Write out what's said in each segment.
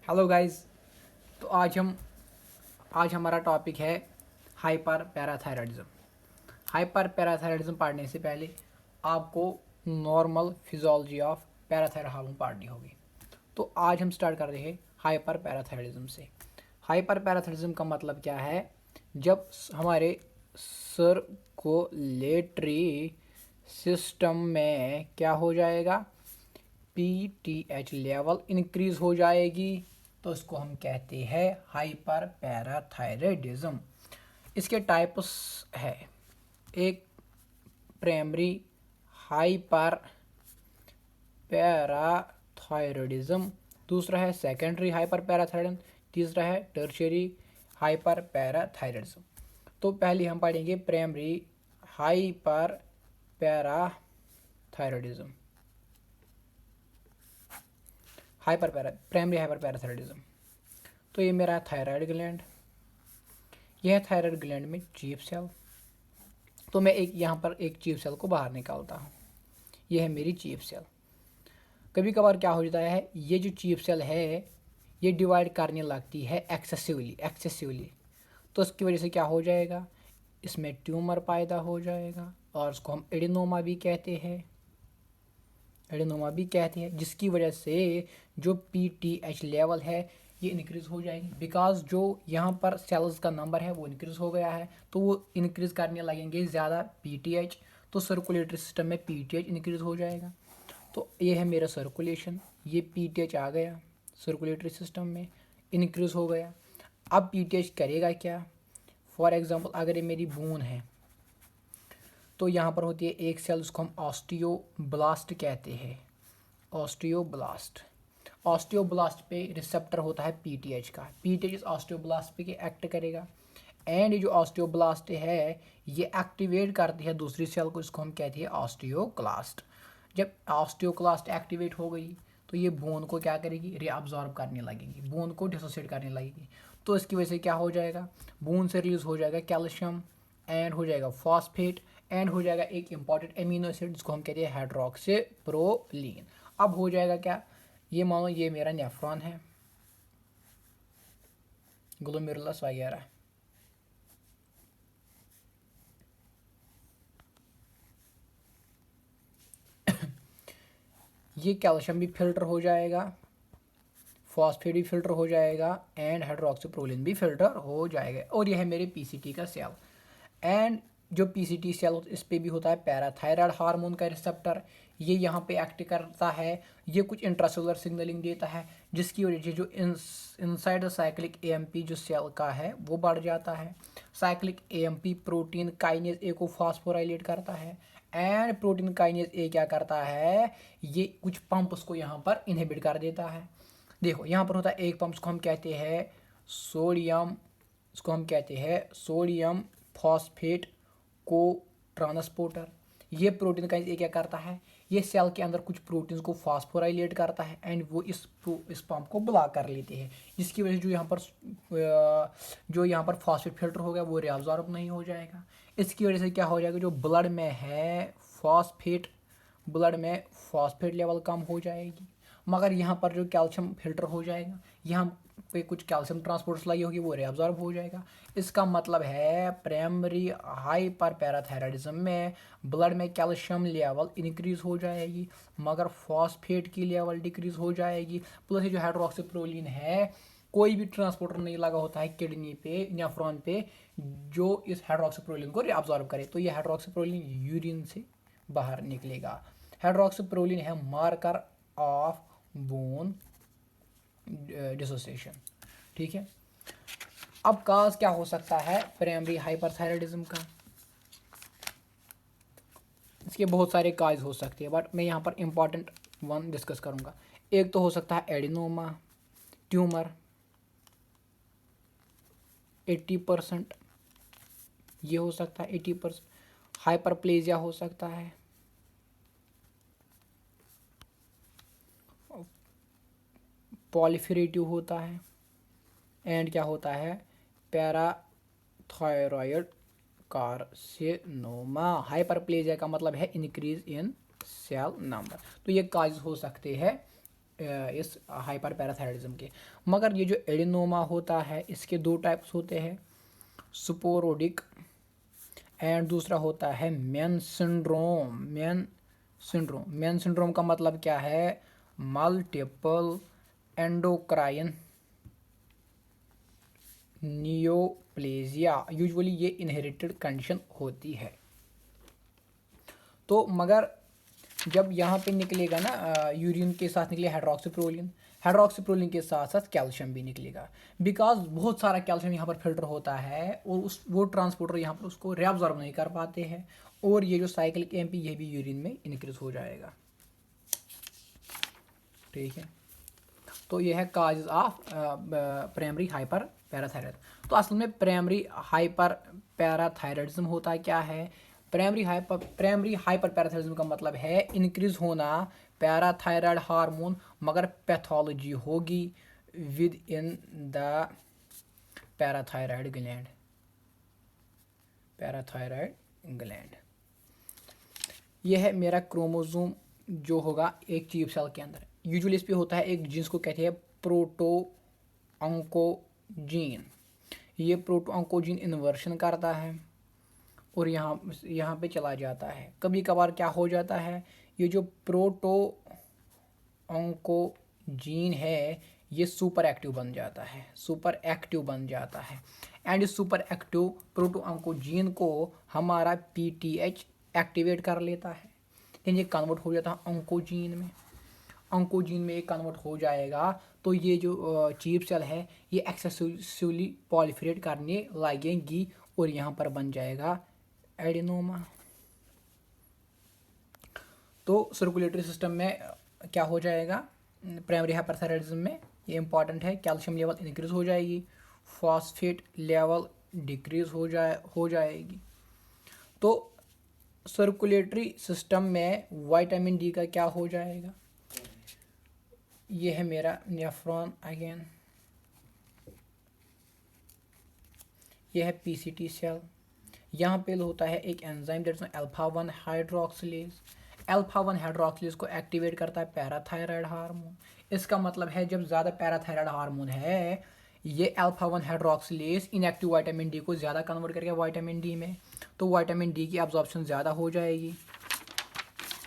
Hello guys. तो आज हमारा टॉपिक है हाइपर पैराथायराइडिज्म। हाइपर पैराथायराइडिज्म पढ़ने से पहले आपको normal physiology of parathyroid hormone पढ़नी होगी। तो आज हम स्टार्ट कर रहे हैं हाइपर पैराथायराइडिज्म से। हाइपर पैराथायराइडिज्म का मतलब क्या है? जब हमारे सर्कुलेटरी सिस्टम में क्या हो जाएगा, पीटीएच लेवल इंक्रीज हो जाएगी, तो इसको हम कहते हैं हाइपर पैराथायराइडिज्म। इसके टाइप्स है, एक प्राइमरी हाइपर पैराथायराइडिज्म, दूसरा है सेकेंडरी हाइपर पैराथायराइडिज्म, तीसरा है टर्शियरी हाइपर पैराथायराइडिज्म। तो पहले हम पढ़ेंगे primary hyper parathyroidism. Primary hyper parathyroidism. तो ये मेरा थायराइड ग्लैंड, यह है थायराइड ग्लैंड में चीफ सेल। तो मैं यहाँ पर एक चीफ सेल को बाहर निकालता हूँ, यह है मेरी चीफ सेल। कभी कभार क्या हो जाता है, ये जो चीफ सेल है ये डिवाइड करने लगती है एक्सेसिवली। तो इसकी वजह से क्या हो जाएगा, इसमें ट्यूमर पैदा हो जाएगा और उसको हम एडेनोमा भी कहते हैं, जिसकी वजह से जो पीटीएच लेवल है ये इंक्रीज़ हो जाएगी। बिकॉज जो यहाँ पर सेल्स का नंबर है वो इंक्रीज़ हो गया है, तो वो इंक्रीज़ करने लगेंगे ज़्यादा पीटीएच, तो सर्कुलेटरी सिस्टम में पीटीएच इंक्रीज़ हो जाएगा। तो ये है मेरा सर्कुलेशन, ये पीटीएच आ गया सर्कुलेटरी सिस्टम में, इंक्रीज़ हो गया। अब पीटीएच करेगा क्या? फॉर एग्ज़ाम्पल अगर ये मेरी बून है तो यहाँ पर होती है एक सेल, उसको हम ऑस्टियोब्लास्ट कहते हैं। ऑस्टियोब्लास्ट पे रिसेप्टर होता है पीटीएच का, पीटीएच इस ऑस्टियोब्लास्ट पे एक्ट करेगा, एंड ये जो ऑस्टियोब्लास्ट है ये एक्टिवेट करती है दूसरी सेल को, इसको हम कहते हैं ऑस्टियोक्लास्ट। जब ऑस्टियोक्लास्ट एक्टिवेट हो गई तो ये बोन को क्या करेगी, रीअब्जॉर्ब करने लगेगी, बोन को डिसोसिएट करने लगेगी। तो इसकी वजह से क्या हो जाएगा, बोन से रिलीज हो जाएगा कैल्शियम, एंड हो जाएगा फॉस्फेट, एंड हो जाएगा एक इंपॉर्टेंट एमिनो एसिड जिसको हम कहते हैं हाइड्रोक्सीप्रोलीन। अब हो जाएगा क्या, ये मानो ये मेरा नेफ्रॉन है, ग्लोमेरुलस वगैरह, ये कैल्शियम भी फिल्टर हो जाएगा, फॉस्फेट भी फिल्टर हो जाएगा, एंड हाइड्रोक्सीप्रोलिन भी फिल्टर हो जाएगा। और यह है मेरे पीसीटी का सेल। एंड जो पीसीटी सेल इस पे भी होता है पैराथायराइड हार्मोन का रिसेप्टर, ये यहाँ पे एक्ट करता है, ये कुछ इंट्रासेलुलर सिग्नलिंग देता है, जिसकी वजह से जो इनसाइड साइक्लिक एएमपी जो सेल का है वो बढ़ जाता है। Cyclic AMP protein kinase A को फॉस्फोराइलेट करता है, एंड प्रोटीन काइनेज ए क्या करता है, ये कुछ पंप्स को यहाँ पर इनहिबिट कर देता है। देखो यहाँ पर होता है एक पंप, इसको हम कहते हैं सोडियम फॉस्फेट को ट्रांसपोर्टर। ये प्रोटीन का ये क्या करता है, ये सेल के अंदर कुछ प्रोटीन्स को फॉस्फोराइलेट करता है, एंड वो इस पंप को ब्लॉक कर लेते हैं, जिसकी वजह से जो यहाँ पर फॉस्फेट फिल्टर हो गया वो रिअब्जॉर्ब नहीं हो जाएगा। इसकी वजह से क्या हो जाएगा, जो ब्लड में फॉस्फेट लेवल कम हो जाएगी, मगर यहाँ पर जो कैल्शियम फिल्टर हो जाएगा, यहाँ पे कुछ कैल्शियम ट्रांसपोर्टर्स लगी होगी, वो रिअब्जॉर्ब हो जाएगा। इसका मतलब है प्राइमरी हाइपर पैराथायराइडिज्म में ब्लड में कैल्शियम लेवल इंक्रीज हो जाएगी, मगर फॉस्फेट की लेवल डिक्रीज हो जाएगी। प्लस ये जो हाइड्रोक्सीप्रोलिन है, कोई भी ट्रांसपोर्टर नहीं लगा होता है किडनी पे, नेफ्रॉन पे, जो इस हाइड्रोक्सीप्रोलिन को रिअब्जॉर्ब करे, तो ये हाइड्रोक्सीप्रोलिन यूरिन से बाहर निकलेगा। हाइड्रोक्सीप्रोलिन है मार्कर ऑफ बोन डिसोसिएशन। ठीक है, अब काज क्या हो सकता है प्राइमरी हाइपरथायराइडिज्म का? इसके बहुत सारे काज हो सकते हैं, बट मैं यहाँ पर इंपॉर्टेंट वन डिस्कस करूँगा। एक तो हो सकता है एडिनोमा ट्यूमर, 80%, ये हो सकता है 80%। हाइपरप्लेजिया हो सकता है, पॉलीफेरेटिव होता है, एंड क्या होता है, पैराथायरॉयड कार्सिनोमा। हाइपरप्लेजिया का मतलब है इंक्रीज इन सेल नंबर। तो ये काज हो सकते हैं इस हाइपर पैराथायराइडिज्म के। मगर ये जो एडिनोमा होता है इसके दो टाइप्स होते हैं, स्पोरोडिक एंड दूसरा होता है मेन सिंड्रोम। मेन सिंड्रोम का मतलब क्या है, मल्टीपल एंडोक्राइन नियोप्लेजिया। यूजुअली ये इनहेरिटेड कंडीशन होती है। तो मगर जब यहाँ पे निकलेगा ना यूरिन के साथ निकले हाइड्रोक्सीप्रोलिन के साथ साथ कैल्शियम भी निकलेगा, बिकॉज बहुत सारा कैल्शियम यहाँ पर फिल्टर होता है और उस वो ट्रांसपोर्टर यहाँ पर उसको रेअब्जॉर्ब नहीं कर पाते हैं, और ये जो साइक्लिक एमपी ये भी यूरिन में इंक्रीज हो जाएगा। ठीक है, तो ये है causes of primary hyper parathyroid. तो असल में प्राइमरी हाइपर पैराथायराइडिज्म होता क्या है, प्राइमरी हाइपर पैराथायराइडिज्म का मतलब है इंक्रीज होना पैराथायराइड हार्मोन, मगर पैथोलॉजी होगी with in the parathyroid gland. यह है मेरा क्रोमोसोम जो होगा एक चीफ सेल के अंदर। यूजुअली इस पे होता है एक जीन्स को कहते हैं प्रोटो ऑन्कोजीन। ये प्रोटो ऑन्कोजीन इन्वर्शन करता है और यहाँ पे चला जाता है। कभी कभार क्या हो जाता है, ये जो प्रोटो ऑन्कोजीन है ये सुपर एक्टिव बन जाता है एंड इस सुपर एक्टिव प्रोटो ऑन्कोजीन को हमारा पीटीएच एक्टिवेट कर लेता है, यानी ये कन्वर्ट हो जाता है ऑन्कोजीन में एक कन्वर्ट हो जाएगा। तो ये जो चीफ सेल है ये एक्सेसिवली पॉलिफरेट करने लगेंगी और यहाँ पर बन जाएगा एडिनोमा। तो सर्कुलेटरी सिस्टम में क्या हो जाएगा प्राइमरी हाइपरथायराइडिज्म में, ये इंपॉर्टेंट है, कैल्शियम लेवल इंक्रीज हो जाएगी, फॉस्फेट लेवल डिक्रीज हो जाएगी। तो सर्कुलेटरी सिस्टम में विटामिन डी का क्या हो जाएगा, ये है मेरा नेफ्रॉन अगेन, ये है पीसीटी सेल। यहाँ पे होता है एक enzyme that's alpha 1 hydroxylase. Alpha 1 hydroxylase को एक्टिवेट करता है पैराथायराइड हार्मोन। इसका मतलब है जब ज़्यादा पैराथायराइड हार्मोन है ये alpha 1 hydroxylase inactive vitamin D को ज़्यादा कन्वर्ट करेगा विटामिन डी में, तो विटामिन डी की अब्जॉर्प्शन ज़्यादा हो जाएगी,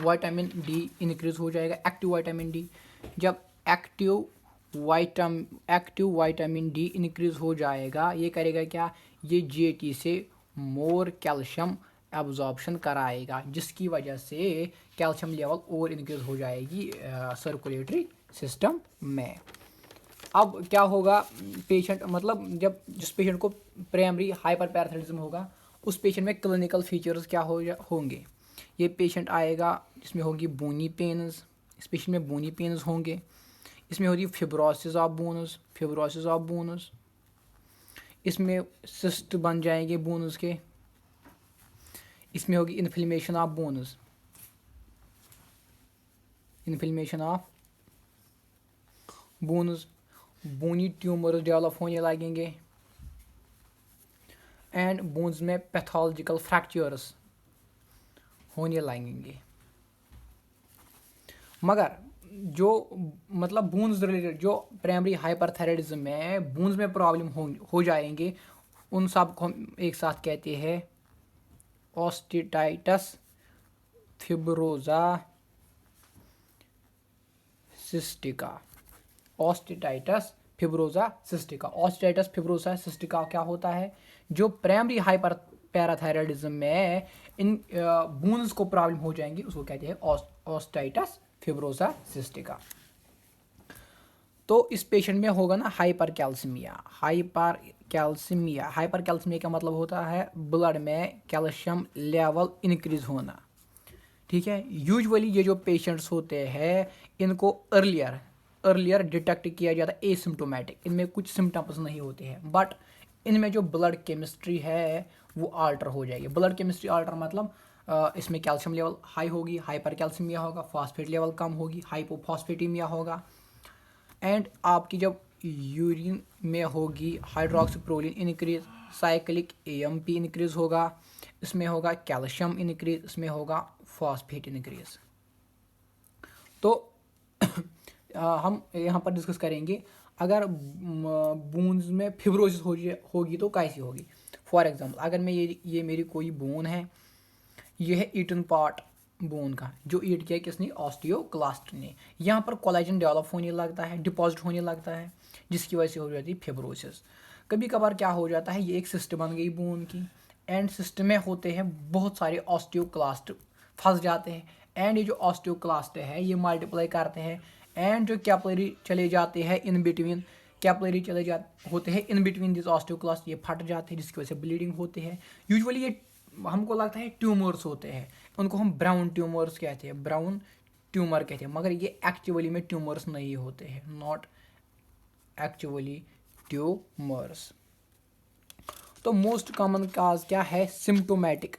विटामिन डी इंक्रीज हो जाएगा। एक्टिव विटामिन डी, जब एक्टिव विटामिन डी इंक्रीज हो जाएगा ये करेगा क्या, ये जीएटी से मोर कैल्शियम एब्जॉर्प्शन कराएगा, जिसकी वजह से कैल्शियम लेवल और इंक्रीज हो जाएगी सर्कुलेटरी सिस्टम में। अब क्या होगा पेशेंट, मतलब जब जिस पेशेंट को प्राइमरी हाइपर पैराथायराइडिज्म होगा उस पेशेंट में क्लिनिकल फीचर्स क्या होंगे, ये पेशेंट आएगा जिसमें होगी बोनी पेन्स, इस पेशेंट में बोनी पेन्स होंगे, इसमें होगी फिब्रोसिस ऑफ बोन्स, इसमें सिस्ट बन जाएंगे बोन्स के, इसमें होगी inflammation of bones, bony tumours develop होने लगेंगे एंड बोन्स में पैथोलॉजिकल फ्रैक्चर्स होने लगेंगे। मगर जो मतलब बोन्स रिलेटेड जो प्राइमरी हाइपरथायराइडिज्म में बोन्स में प्रॉब्लम हो जाएंगे उन सब को हम एक साथ कहते हैं ऑस्टिटाइटिस फिब्रोसा सिस्टिका क्या होता है, जो प्राइमरी हाइपर पैराथायराइडिज्म में इन बोन्स को प्रॉब्लम हो जाएंगी उसको कहते हैं ऑस्टिटाइटिस फिब्रोसा सिस्टिका। तो इस पेशेंट में होगा ना हाइपर कैल्सीमिया का मतलब होता है ब्लड में कैल्शियम लेवल इंक्रीज होना। ठीक है, यूजुअली ये जो पेशेंट्स होते हैं इनको अर्लियर डिटेक्ट किया जाता है एसिम्टोमेटिक, इनमें कुछ सिम्टम्स नहीं होते हैं, बट इनमें जो ब्लड केमिस्ट्री है वो आल्टर हो जाएगी। ब्लड केमिस्ट्री आल्टर मतलब इसमें कैल्शियम लेवल हाई होगी, हाइपर कैल्सीमिया होगा, फॉस्फेट लेवल कम होगी, हाइपोफॉस्फेटीमिया होगा, एंड आपकी जब यूरिन में होगी हाइड्रोक्सीप्रोलिन इंक्रीज, साइक्लिक एएमपी इंक्रीज होगा, इसमें होगा कैल्शियम इंक्रीज, इसमें होगा फॉस्फेट इंक्रीज। तो हम यहाँ पर डिस्कस करेंगे अगर बोन्स में फिब्रोसिस होगी तो कैसी होगी। फॉर एग्जांपल अगर मैं ये मेरी कोई बोन है, ये है ईटन पार्ट बोन का, जो ईट किया किसने, ऑस्टियोक्लास्ट ने। यहाँ पर कोलेजन डेवलप होने लगता है, डिपॉजिट होने लगता है, जिसकी वजह से हो जाती है फिब्रोसिस। कभी कभार क्या हो जाता है, ये एक सिस्ट बन गई बोन की, एंड सिस्ट में होते हैं बहुत सारे ऑस्टियोक्लास्ट फंस जाते हैं, एंड ये जो ऑस्टियोक्लास्ट है ये मल्टीप्लाई करते हैं, एंड जो कैपिलरी चले जाते हैं इन बिटवीन, कैपिलरी चले जाते होते हैं इन बिटवीन दिस ऑस्टियोक्लास्ट, ये फट जाते हैं जिसकी वजह से ब्लीडिंग होती है। यूजुअली ये हमको लगता है ट्यूमर्स होते हैं, उनको हम ब्राउन ट्यूमर्स कहते हैं, ब्राउन ट्यूमर कहते हैं, मगर ये एक्चुअली में ट्यूमर्स नहीं होते हैं, नॉट एक्चुअली ट्यूमर्स। तो मोस्ट कॉमन काज क्या है, सिम्टोमेटिक,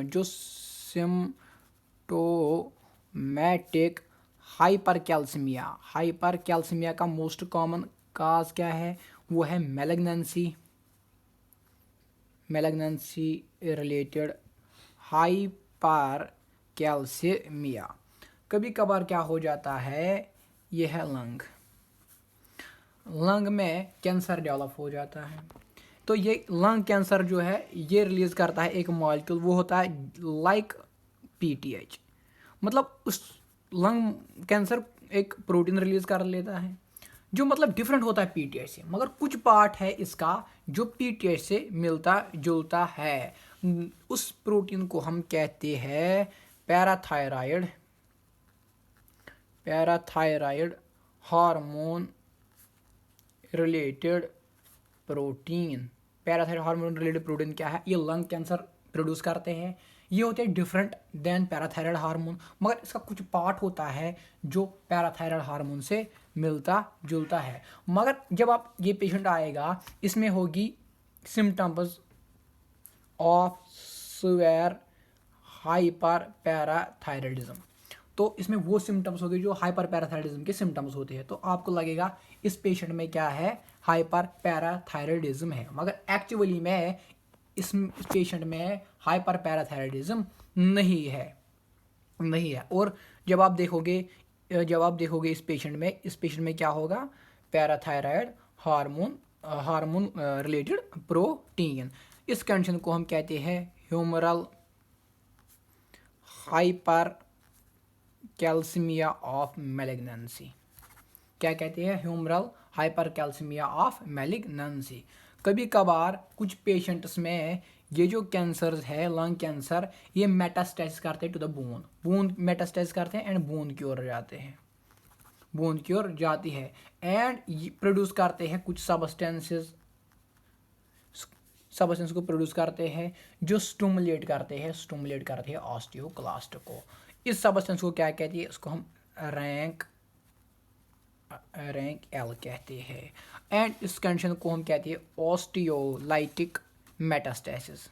जो सिम्टोमेटिक हाइपरकैल्सीमिया का मोस्ट कॉमन काज क्या है, वो है मैलिग्नेंसी रिलेटेड हाइपरकैल्सीमिया। कभी कभार क्या हो जाता है, ये है लंग में कैंसर डेवलप हो जाता है। तो ये लंग कैंसर जो है ये रिलीज करता है एक मॉलिक्यूल, वो होता है लाइक पीटीएच, मतलब उस लंग कैंसर एक प्रोटीन रिलीज कर लेता है जो मतलब डिफरेंट होता है पीटीएच से, मगर कुछ पार्ट है इसका जो पीटीएच से मिलता जुलता है। उस प्रोटीन को हम कहते हैं parathyroid hormone related protein. Parathyroid hormone related protein क्या है, ये लंग कैंसर प्रोड्यूस करते हैं। ये होते हैं डिफरेंट देन पैराथायराइड हार्मोन, मगर इसका कुछ पार्ट होता है जो पैराथायराइड हार्मोन से मिलता जुलता है। मगर जब आप ये पेशेंट आएगा, इसमें होगी symptoms of severe hyper parathyroidism. तो इसमें वो सिम्टम्स होंगे जो हाइपर पैराथायराइडिज्म के सिम्टम्स होते हैं, तो आपको लगेगा इस पेशेंट में क्या है, हाइपर पैराथायराइडिज्म है, मगर एक्चुअली में इस पेशेंट में हाइपर पैराथायराइडिज्म नहीं है। और जब आप देखोगे इस पेशेंट में क्या होगा, पैराथायराइड हार्मोन रिलेटेड प्रोटीन। इस कंडीशन को हम कहते हैं humoral hypercalcaemia of malignancy. क्या कहते हैं, ह्यूमरल हाइपरकैल्सीमिया ऑफ मैलिग्नेंसी। कभी कभार कुछ पेशेंट्स में ये जो कैंसर है लंग कैंसर, ये मेटास्टेसिस करते हैं टू द बोन मेटास्टेसिस करते हैं एंड बोन की ओर जाती है एंड प्रोड्यूस करते हैं कुछ सब्सटेंसेस को प्रोड्यूस करते हैं जो स्टिमुलेट करते हैं ऑस्टियोक्लास्ट को। इस सब्सटेंस को क्या कहते हैं, इसको हम रैंक एल कहते हैं, एंड इस कंडीशन को हम कहते हैं ऑस्टियोलाइटिक मेटास्टेसिस।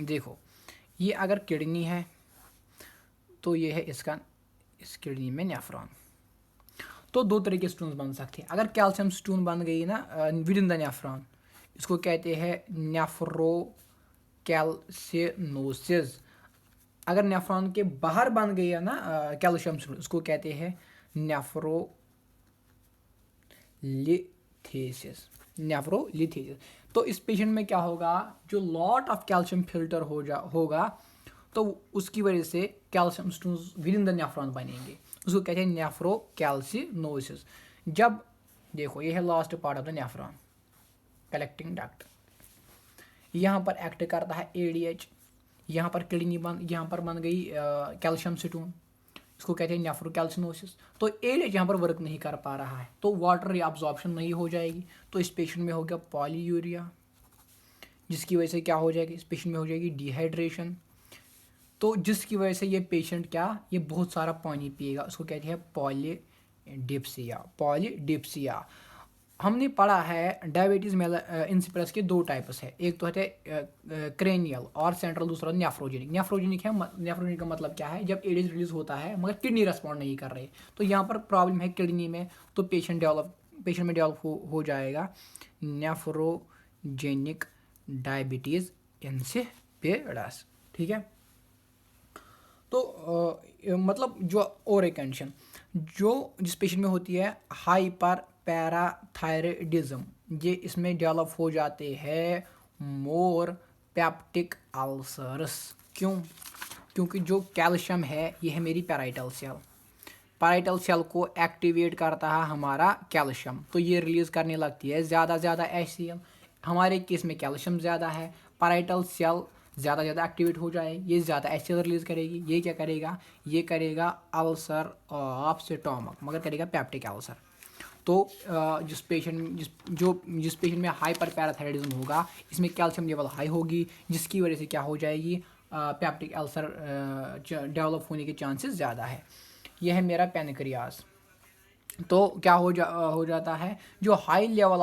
देखो ये अगर किडनी है तो ये है इस किडनी में नेफ्रॉन। तो दो तरह के स्टोन्स बन सकते हैं। अगर कैल्शियम स्टोन बन गई ना विद इन द नेफ्रॉन, इसको कहते हैं नेफ्रोकैल्सिनोसिस। अगर नेफ्रॉन के बाहर बन गई है ना कैल्शियम स्टोन, उसको कहते हैं नेफ्रोलिथेसिस। तो इस पेशेंट में क्या होगा, जो लॉट ऑफ कैल्शियम फिल्टर होगा तो उसकी वजह से calcium stones with in the nephron बनेंगे, उसको कहते हैं नेफ्रोकैल्सिनोसिस। जब देखो ये है last part of the nephron, collecting duct, यहाँ पर एक्ट करता है एडीएच, यहाँ पर यहाँ पर बन गई कैल्शियम स्टोन, इसको कहते हैं नेफ्रोकैल्सिनोसिस। तो एडीएच यहाँ पर वर्क नहीं कर पा रहा है, तो वाटर रिअब्जॉर्प्शन नहीं हो जाएगी, तो इस पेशेंट में हो गया पॉलीयूरिया, जिसकी वजह से क्या हो जाएगी, इस पेशेंट में हो जाएगी डिहाइड्रेशन। तो जिसकी वजह से ये पेशेंट ये बहुत सारा पानी पिएगा, उसको कहते हैं पॉलीडिप्सिया। हमने पढ़ा है डायबिटीज़ इंसिपिडस के दो टाइप्स है, एक तो है क्रेनियल और सेंट्रल, दूसरा नेफ्रोजेनिक। नेफ्रोजेनिक का मतलब क्या है, जब एडीएच रिलीज होता है मगर किडनी रेस्पॉन्ड नहीं कर रही, तो यहाँ पर प्रॉब्लम है किडनी में, तो पेशेंट में डेवलप हो जाएगा नेफ्रोजेनिक डायबिटीज़ इंसिपिडस। ठीक है, तो मतलब जो और एक कंडीशन जो जिस पेशेंट में होती है हाइपर पैराथायरॉयडिज्म, ये इसमें डेवलप हो जाते हैं मोर पेप्टिक अल्सर्स। क्यों? क्योंकि जो कैल्शियम है ये है मेरी पैराइटल सेल, पैराइटल सेल को एक्टिवेट करता है हमारा कैल्शियम, तो ये रिलीज करने लगती है ज़्यादा ज़्यादा HCl। हमारे केस में कैल्शियम ज़्यादा है, पैराइटल सेल ज़्यादा ज़्यादा एक्टिवेट हो जाए, ये ज़्यादा HCl रिलीज करेगी। ये क्या करेगा? ये करेगा अल्सर ऑफ स्टोमक, मगर करेगा पेप्टिक अल्सर। तो जिस पेशेंट में हाइपर पैराथायरॉयडिज्म होगा, इसमें कैल्शियम लेवल हाई होगी, जिसकी वजह से क्या हो जाएगी? पेप्टिक अल्सर डेवलप होने के चांसेस ज़्यादा है। यह है मेरा पैनक्रियाज। तो क्या हो जाता है? जो हाई लेवल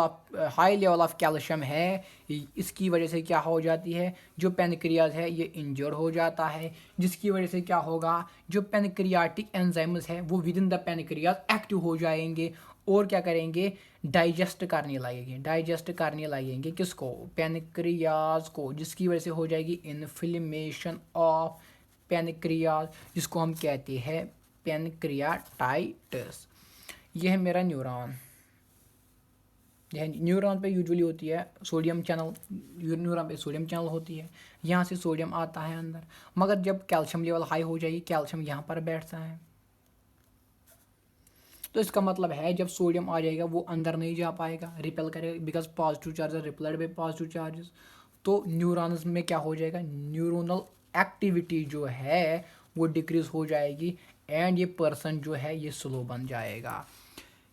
ऑफ कैल्शियम है, इसकी वजह से क्या हो जाती है? जो पैनक्रियाज है ये इंजर्ड हो जाता है, जिसकी वजह से क्या होगा? जो पैनक्रियाटिक एंजाइम्स है वो with in the pancreas active हो जाएंगे और क्या करेंगे? डाइजेस्ट करने लगेंगे किसको? पैनक्रियाज को, जिसकी वजह से हो जाएगी इन्फ्लेमेशन ऑफ पैनक्रियाज, जिसको हम कहते हैं पैनक्रियाटाइटिस। यह है मेरा न्यूरॉन। यह न्यूरॉन पे यूजुअली होती है सोडियम चैनल, न्यूरॉन पे सोडियम चैनल होती है, यहाँ से सोडियम आता है अंदर, मगर जब कैल्शियम लेवल हाई हो जाएगी कैल्शियम यहाँ पर बैठता है। तो इसका मतलब है जब सोडियम आ जाएगा वो अंदर नहीं जा पाएगा, रिपेल करेगा, because positive charges repelled by positive charges. तो न्यूरॉन्स में क्या हो जाएगा? न्यूरोनल एक्टिविटी जो है वो डिक्रीज हो जाएगी एंड ये पर्सन जो है ये स्लो बन जाएगा।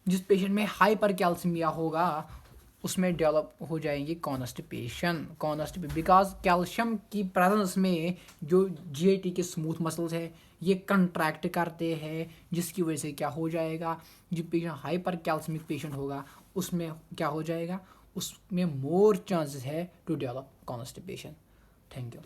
जिस पेशेंट में हाइपर कैल्सीमिया होगा उसमें डेवलप हो जाएंगी कॉन्स्टिपेशन, बिकॉज कैल्शियम की प्रेजेंस में जो GIT के स्मूथ मसल्स है ये कंट्रैक्ट करते हैं, जिसकी वजह से क्या हो जाएगा? जो पेशेंट हाइपर कैल्सीमिक पेशेंट होगा उसमें क्या हो जाएगा? उसमें मोर चांसेस है to develop constipation. Thank you.